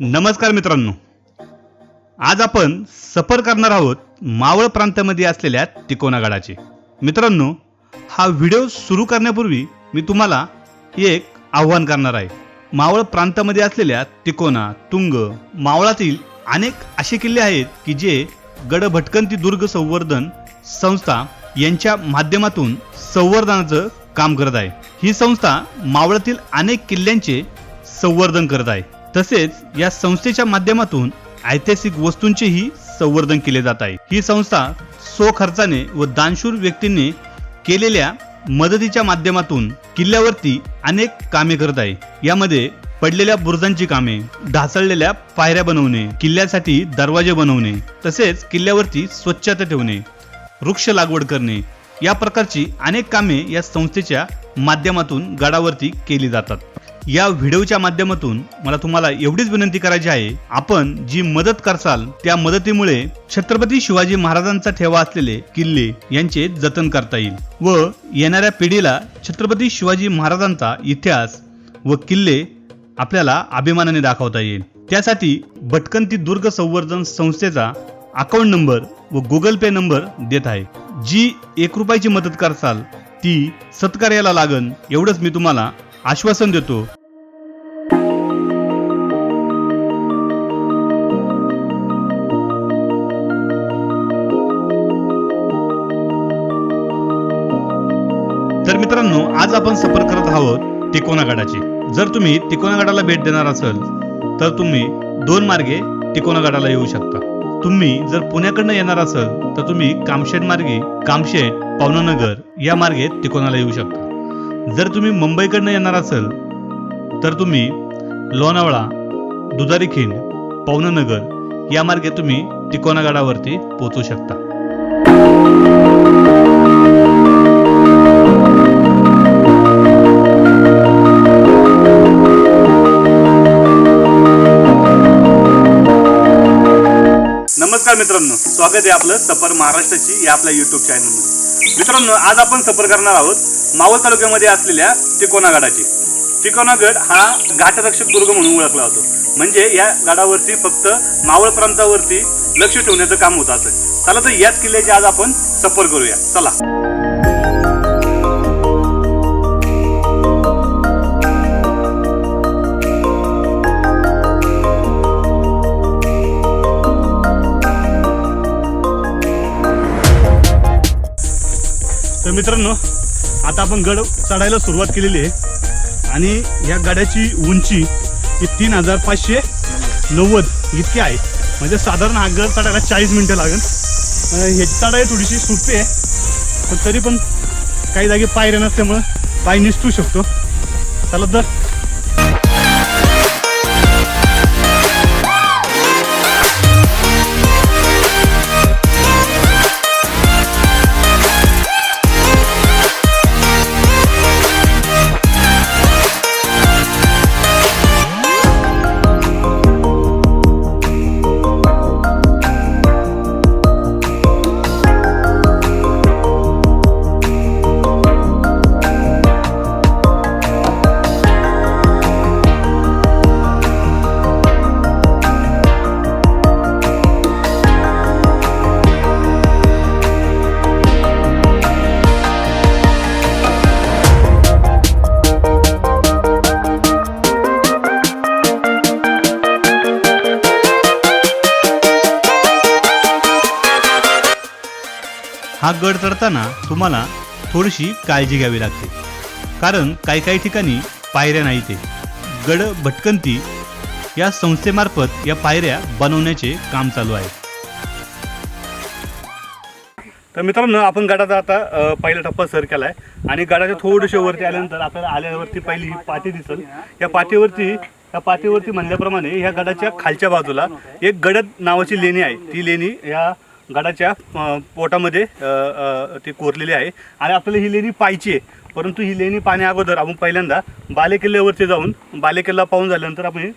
नमस्कार मित्रांनो, आज आपण सफर करणार आहोत मावळ प्रांतामध्ये असलेल्या तिकोना गडाचे। मित्रांनो, हा व्हिडिओ सुरू करण्यापूर्वी मी तुम्हाला एक आव्हान करणार आहे। मावळ प्रांतामध्ये असलेल्या तिकोना, तुंग, मावळातील अनेक असे किल्ले आहेत की जे गड भटकंती दुर्ग संवर्धन संस्था यांच्या माध्यमातून संवर्धनाचं काम करत आहे। ही संस्था मावळातील अनेक किल्ल्यांचे संवर्धन करत आहे। तसेच या संस्थेच्या माध्यमातून ऐतिहासिक वस्तूंचेही संवर्धन केले जात आहे। ही संस्था स्वखर्चाने व दानशूर व्यक्तींनी केलेल्या मदतीच्या माध्यमातून किल्ल्यावरती अनेक कामे करत आहे। यामध्ये पडलेल्या बुरुजांची कामे, ढासळलेल्या पायऱ्या बनवणे, किल्ल्यासाठी दरवाजे बनवणे, तसेच किल्ल्यावरती स्वच्छता ठेवणे, वृक्ष लागवड करणे या प्रकारची अनेक कामे या संस्थेच्या माध्यमातून गडावरती केली जातात। या व्हिडिओच्या माध्यमातून मला तुम्हाला एवढीच विनंती करायची आहे, आपण जी मदत करसाल त्या मदतीमुळे छत्रपती शिवाजी महाराजांचा ठेवा असलेले किल्ले यांचे जतन करता येईल व येणाऱ्या पिढीला छत्रपती शिवाजी महाराजांचा इतिहास व किल्ले आपल्याला अभिमानाने दाखवता येईल। त्यासाठी भटकंती दुर्ग संवर्धन संस्थेचा अकाउंट नंबर व गुगल पे नंबर देत आहे। जी 1 रुपयाची मदत करसाल ती सत्कार्याला लागन एवढंच मी तुम्हाला आश्वासन देतो। तर मित्रांनो, आज आपण सफर करत आहोत तिकोना गडाची। जर तुम्ही तिकोना गडाला भेट देणार असाल तर तुम्ही 2 मार्गे तिकोना गडाला येऊ शकता। तुम्ही जर पुण्याकडनं येणार असाल तर तुम्ही कामशेत मार्गे कामशेत, पवनानगर या मार्गे तिकोनाला येऊ शकता। जर तुम्ही मुंबईकडनं येणार असाल तर तुम्ही लोणावळा, दुधारीखिंड, पवनानगर या मार्गे तुम्ही तिकोना गडावरती पोहोचू शकता। नमस्कार मित्रांनो, स्वागत आहे आपलं सफर महाराष्ट्राची या आपल्या YouTube चॅनलमध्ये। मित्रांनो, आज आपण सफर करणार आहोत मावळ तालुक्यामध्ये असलेल्या तिकोना गडाची। तिकोना गड हा घाटरक्षक दुर्ग म्हणून ओळखला जातो। म्हणजे या गडावरती फक्त मावळ प्रांतावरती लक्ष ठेवण्याचं काम होत असतं। चला तर याच किल्ल्याची आज आपण सफर करूया, चला। तर मित्रांनो, आता आपण गड चढायला सुरुवात केलेली आहे आणि या गडाची उंची ही 3590 इतकी आहे। म्हणजे साधारण हा गड चढायला 40 मिनिटं लागेल। ह्याची चढाई थोडीशी सोपी आहे, पण तरी पण काही जागी पायऱ्या नसल्यामुळं पाय निसटू शकतो। चला तर हा गड चढताना तुम्हाला थोडीशी काळजी घ्यावी लागते, कारण काही ठिकाणी पायऱ्या नाहीत। गड भटकंती या संस्थेमार्फत या पायऱ्या बनवण्याचे काम चालू आहे। तर मित्रांनो, आपण गडाचा आता पहिला टप्पा सर केला आहे आणि गडाच्या थोडेसे वरती आल्यानंतर आपल्याला आल्यावरती पहिली ही पाटी दिसेल। या पाटीवरती म्हणल्याप्रमाणे या गडाच्या खालच्या बाजूला एक गडद नावाची लेणी आहे। ती लेणी या गडाच्या पोटामध्ये ती कोरलेली आहे आणि आपल्याला ही लेणी पाहायची आहे। परंतु ही लेणी पाहण्या अगोदर आपण पहिल्यांदा बालेकिल्ल्यावरती जाऊन बालेकिल्ला पाहून झाल्यानंतर आपण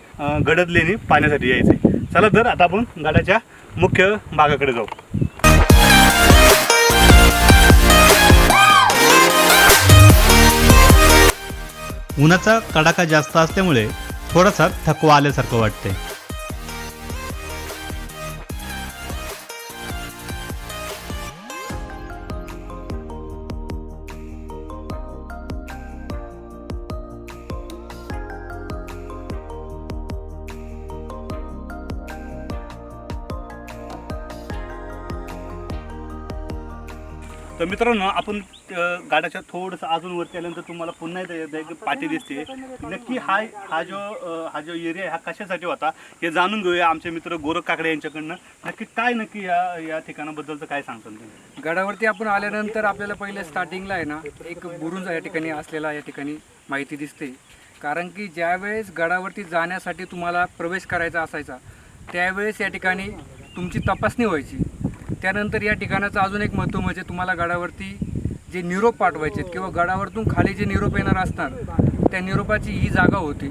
गडद लेणी पाहण्यासाठी यायचे। चला तर आता आपण गडाच्या मुख्य भागाकडे जाऊ। उन्हाचा कडाका जास्त असल्यामुळे थोडासा थकवा आल्यासारखं वाटते। तर मित्रांनो आपण गाड्याच्या थोडंसं अजून वरती आल्यानंतर तुम्हाला पुन्हा एकदा एक पाटी दिसते. नक्की हा जो एरिया आहे हा कशासाठी होता हे जाणून घेऊया आमचे मित्र गोरख काकडे यांच्याकडनं. नक्की या ठिकाणाबद्दलचं काय सांगतो तुम्ही? गडावरती आपण आल्यानंतर आपल्याला पहिले स्टार्टिंगला आहे ना एक बुरुज या ठिकाणी असलेला या ठिकाणी माहिती दिसते. कारण की ज्यावेळेस गडावरती जाण्यासाठी तुम्हाला प्रवेश करायचा असायचा त्यावेळेस या ठिकाणी तुमची तपासणी व्हायची. त्यानंतर या ठिकाणाचं अजून एक महत्त्व म्हणजे तुम्हाला गडावरती जे निरोप पाठवायचे किंवा गडावरतून खाली जे निरोप येणार असणार त्या निरोपाची ही जागा होती.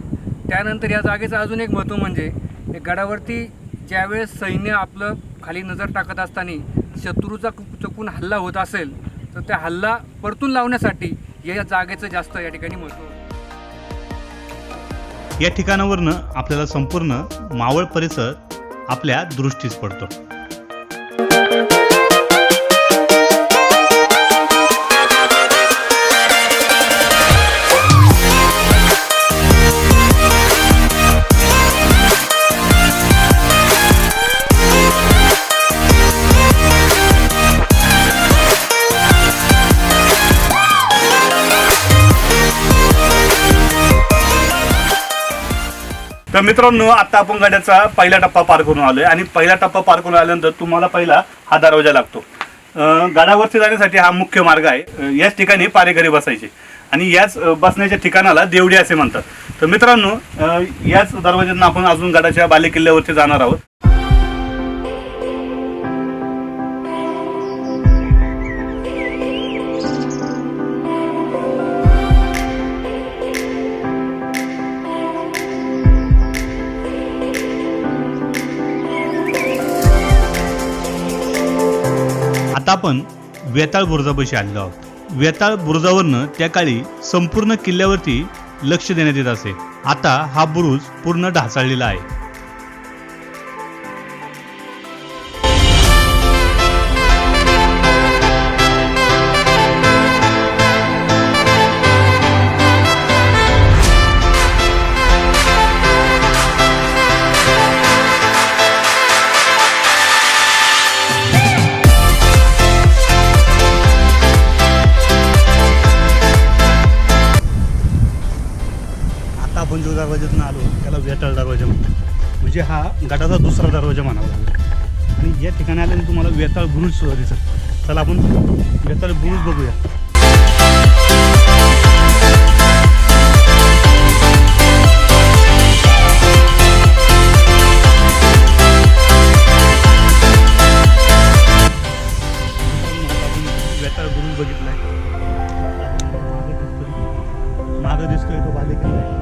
त्यानंतर या जागेचं अजून एक महत्त्व म्हणजे गडावरती ज्यावेळेस सैन्य आपलं खाली नजर टाकत असताना शत्रूचा चुकून हल्ला होत असेल तर त्या हल्ला परतून लावण्यासाठी या जागेचं जास्त या ठिकाणी महत्त्व होतं. या ठिकाणावरनं आपल्याला संपूर्ण मावळ परिसर आपल्या दृष्टीस पडतो. तर मित्रांनो आता आपण गाड्याचा पहिला टप्पा पार करून आलोय आणि पहिला टप्पा पार करून आल्यानंतर तुम्हाला पहिला हा दरवाजा लागतो. गडावरती जाण्यासाठी हा मुख्य मार्ग आहे. याच ठिकाणी पारेकरी बसायचे आणि याच बसण्याच्या ठिकाणाला देवडी असे म्हणतात. तर मित्रांनो याच दरवाज्यातून आपण अजून गडाच्या बालेकिल्ल्यावरती जाणार आहोत. आता आपण वेताळ बुरुजापाशी आलेलो आहोत. वेताळ बुरुजावरनं त्या काळी संपूर्ण किल्ल्यावरती लक्ष देण्यात येत असे. आता हा बुरुज पूर्ण ढासळलेला आहे. आपण जो दरवाज्यातून आलो त्याला वेताळ दरवाजा म्हणतात. म्हणजे हा गडाचा दुसरा दरवाजा म्हणावा लागला. आणि या ठिकाणी आल्याने तुम्हाला वेताळ बुरुज सुद्धा दिसत. चला आपण वेताळ बुरुज बघूया. वेताळ बुरुज बघितलाय. मागं दिसतोय तो बालेकिल्ला आहे.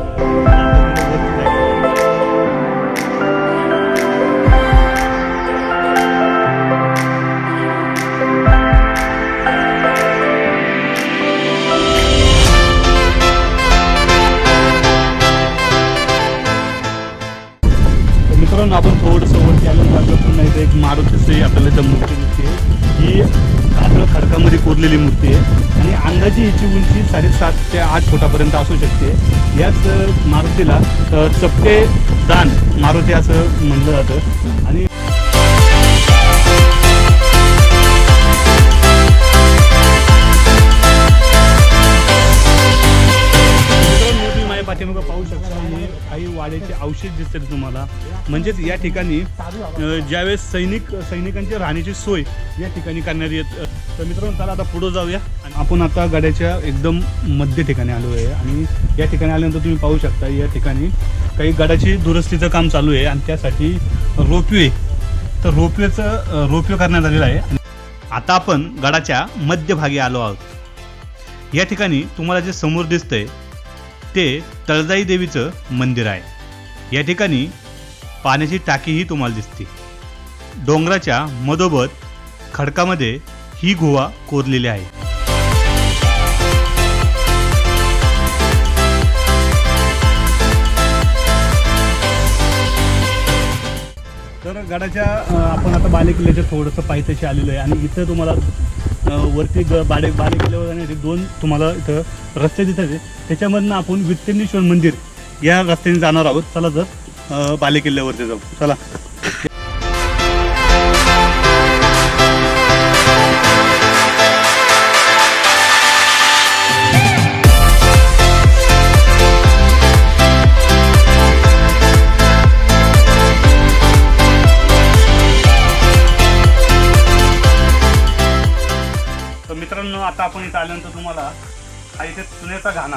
मित्रांनो आपण थोडंसं वरती आल्यानंतर पुन्हा इथे एक मारुतीची आपल्याला इथं मूर्ती दिसते. ही कातळ खडकामध्ये कोरलेली मूर्ती आहे आणि अंदाजे हिची उंची 7.5 ते 8 फुटापर्यंत असू शकते. याच मारुतीला चपटे दान मारुती असं म्हणलं जातं. आणि पाठीमागं पाहू शकता आणि काही वाड्याचे अवशेष दिसते तुम्हाला. म्हणजेच या ठिकाणी ज्यावेळेस सैनिकांची राहण्याची सोय या ठिकाणी करण्यात येत. तर मित्रांनो चला आता पुढे जाऊया. आपण आता गडाच्या एकदम मध्य ठिकाणी आलो आहे आणि या ठिकाणी आल्यानंतर तुम्ही पाहू शकता या ठिकाणी काही गडाची दुरुस्तीचं काम चालू आहे आणि त्यासाठी रोपवे करण्यात आलेलं आहे. आता आपण गडाच्या मध्यभागी आलो आहोत. या ठिकाणी तुम्हाला जे समोर दिसतंय ते तळजाई देवीचं मंदिर आहे. या ठिकाणी पाण्याची टाकीही तुम्हाला दिसते. डोंगराच्या मधोमध खडकामध्ये ही गुहा कोरलेली आहे. तर गडाच्या आपण आता बालेकिल्ल्याच्या थोडंसं पायथ्याशी आलेलो आहे आणि इथं तुम्हाला वरती बालेकिल्ल्यावर जाण्यासाठी 2 तुम्हाला इथं रस्ते दिसत आहेत. त्याच्यामधनं आपण विठ्ठलेश्वर मंदिर या रस्त्याने जाणार आहोत. चला तर बालेकिल्ल्यावरती जाऊ. चला. इथे चुन्याचा घाणा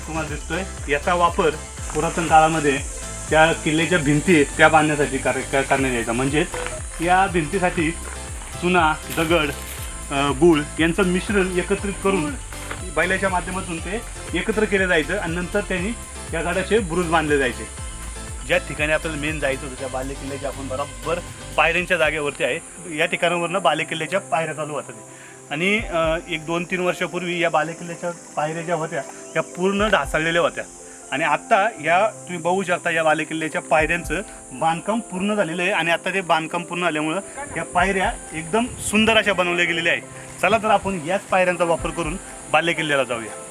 तुम्हाला दिसतोय. याचा वापर पुरातन काळामध्ये त्या किल्ल्याच्या भिंती आहेत त्या बांधण्यासाठी करण्यात यायचा. म्हणजे या भिंतीसाठी चुना, दगड, गूळ यांचं मिश्रण एकत्रित करून बैलाच्या माध्यमातून ते एकत्र केलं जायचं आणि नंतर त्यांनी या गडाचे बुरुज बांधले जायचे. ज्या ठिकाणी आपल्याला मेन जायचं होतं त्या बालेकिल्ल्याच्या आपण बरोबर पायऱ्यांच्या जागेवरती आहे. या ठिकाणावरनं बालेकिल्ल्याच्या पायऱ्या चालू होतात आणि 1-2-3 वर्षापूर्वी या बालेकिल्ल्याच्या पायऱ्या ज्या होत्या त्या पूर्ण ढासळलेल्या होत्या आणि आत्ता या तुम्ही बघू शकता या बालेकिल्ल्याच्या पायऱ्यांचं बांधकाम पूर्ण झालेलं आहे आणि आता ते बांधकाम पूर्ण झाल्यामुळं या पायऱ्या एकदम सुंदर अशा बनवल्या गेलेल्या आहेत. चला तर आपण याच पायऱ्यांचा वापर करून बालेकिल्ल्याला जाऊया.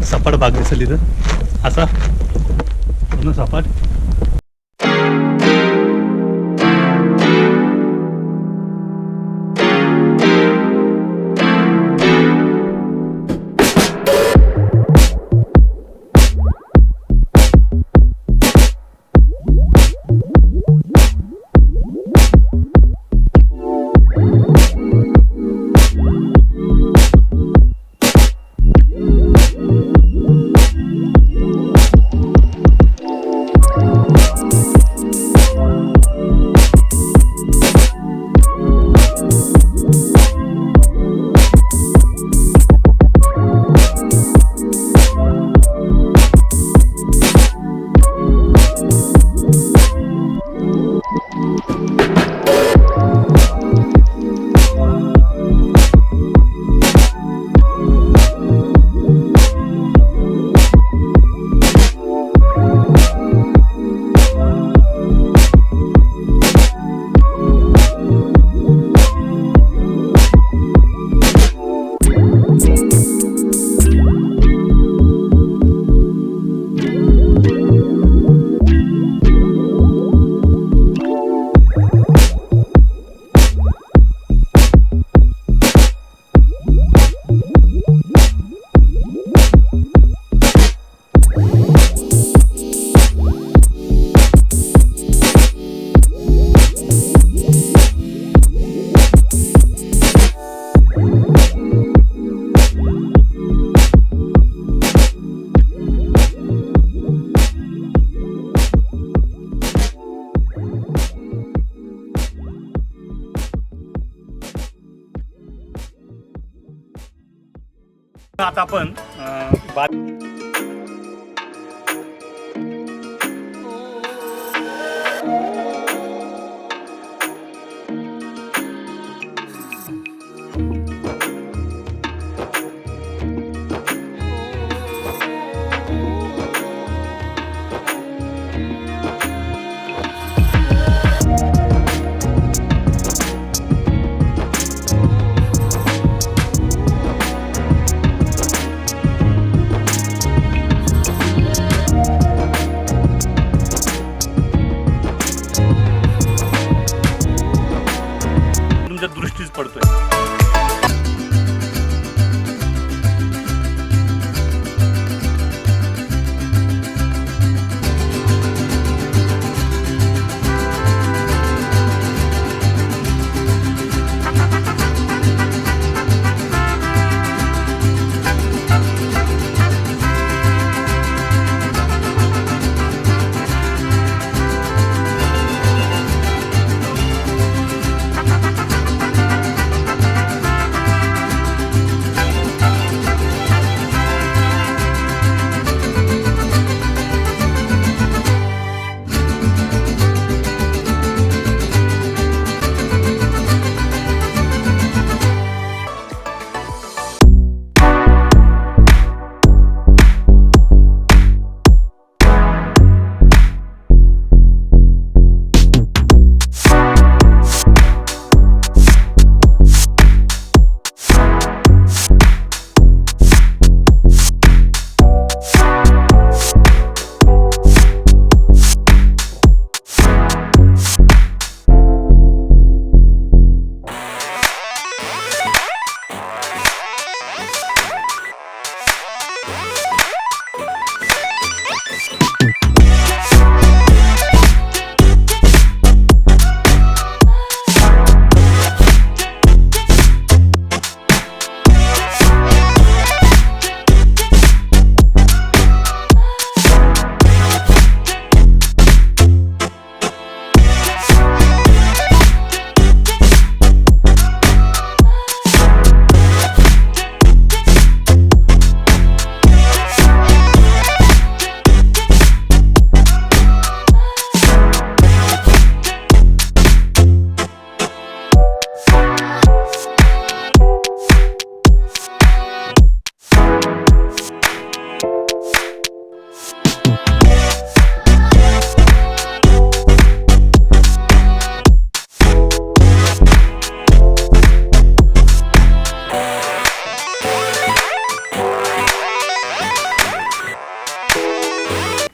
सपाट भाग दिसेल इथं असा पूर्ण सपाट. आता आपण तुमच्या दृष्टीच पडतोय.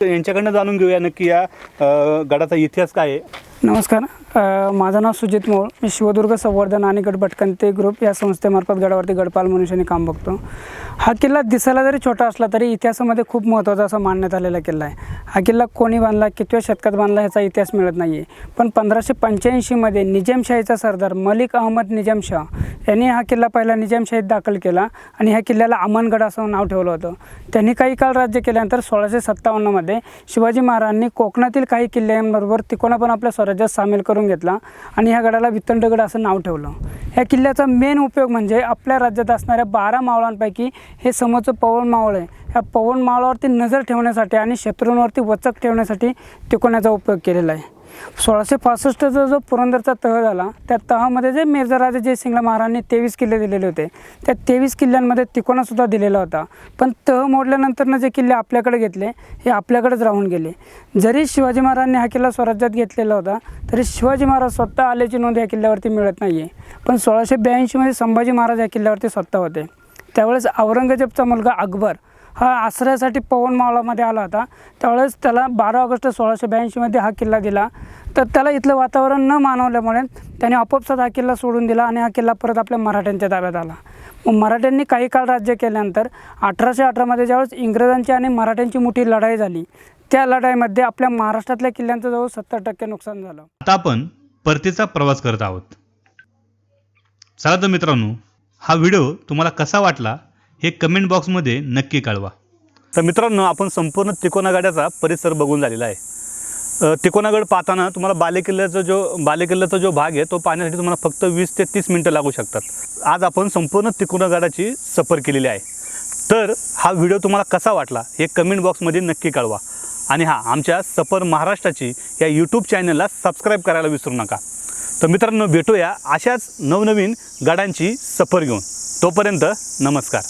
यांच्याकडनं जाणून घेऊया नक्की या गडाचा इतिहास काय आहे. नमस्कार, माझं नाव सुजित मोळ. मी शिवदुर्ग संवर्धन आणि गड भटकंती ग्रुप या संस्थेमार्फत गडावरती गडपाल मनुष्याने काम बघतो. हा किल्ला दिसायला जरी छोटा असला तरी इतिहासामध्ये खूप महत्त्वाचा असा मानण्यात आलेला किल्ला आहे. हा किल्ला कोणी बांधला, कितव्या शतकात बांधला ह्याचा इतिहास मिळत नाही आहे. पण 1585मध्ये निजामशाहीचा सरदार मलिक अहमद निजामशाह यांनी हा किल्ला पहिला निजामशाहीत दाखल केला आणि ह्या किल्ल्याला अमनगड असं नाव ठेवलं होतं. त्यांनी काही काळ राज्य केल्यानंतर 1657मध्ये शिवाजी महाराजांनी कोकणातील काही किल्ल्यांबरोबर तिकोना पण आपल्या स्वराज्यात सामील करून घेतला आणि ह्या गडाला वितंडगड असं नाव ठेवलं. ह्या किल्ल्याचा मेन उपयोग म्हणजे आपल्या राज्यात असणाऱ्या 12 मावळांपैकी हे समोरचं पवन मावळ आहे. ह्या पवन मावळावरती नजर ठेवण्यासाठी आणि शत्रूंवरती वचक ठेवण्यासाठी तिकोण्याचा उपयोग केलेला आहे. 1665चा जो पुरंदरचा तह झाला त्या तहामध्ये जे मिर्झा राजा जयसिंगला महाराजांनी 23 किल्ले दिलेले होते त्या 23 किल्ल्यांमध्ये तिकोनासुद्धा दिलेला होता. पण तह मोडल्यानंतरनं जे किल्ले आपल्याकडे घेतले हे आपल्याकडेच राहून गेले. जरी शिवाजी महाराजांनी हा किल्ला स्वराज्यात घेतलेला होता तरी शिवाजी महाराज स्वतः आल्याची नोंद या किल्ल्यावरती मिळत नाही आहे. पण 1682मध्ये संभाजी महाराज या किल्ल्यावरती स्वतः होते. त्यावेळेस औरंगजेबचा मुलगा अकबर हा आश्रयासाठी पवन मावळामध्ये आला होता. त्यावेळेस त्याला 12 ऑगस्ट 1682मध्ये हा किल्ला दिला. तर त्याला इथलं वातावरण न मानवल्यामुळे त्याने आपोआपसात हा किल्ला सोडून दिला आणि हा किल्ला परत आपल्या मराठ्यांच्या ताब्यात आला. मग मराठ्यांनी काही काळ राज्य केल्यानंतर 1818मध्ये ज्यावेळेस इंग्रजांची आणि मराठ्यांची मोठी लढाई झाली त्या लढाईमध्ये आपल्या महाराष्ट्रातल्या किल्ल्यांचं जवळ 70% नुकसान झालं. आता आपण परतीचा प्रवास करत आहोत. चला तर मित्रांनो, हा व्हिडिओ तुम्हाला कसा वाटला हे कमेंट बॉक्समध्ये नक्की कळवा. तर मित्रांनो, आपण संपूर्ण तिकोनागडाचा परिसर बघून झालेला आहे. तिकोनागड पाहताना तुम्हाला बालेकिल्ल्याचा जो भाग आहे तो पाहण्यासाठी तुम्हाला फक्त 20 ते 30 मिनटं लागू शकतात. आज आपण संपूर्ण तिकोनागडाची सफर केलेली आहे. तर हा व्हिडिओ तुम्हाला कसा वाटला हे कमेंट बॉक्समध्ये नक्की कळवा. आणि हां, आमच्या सफर महाराष्ट्राची या यूट्यूब चॅनलला सबस्क्राईब करायला विसरू नका. तर मित्रांनो, भेटूया अशाच नवनवीन गडांची सफर घेऊन. तोपर्यंत नमस्कार.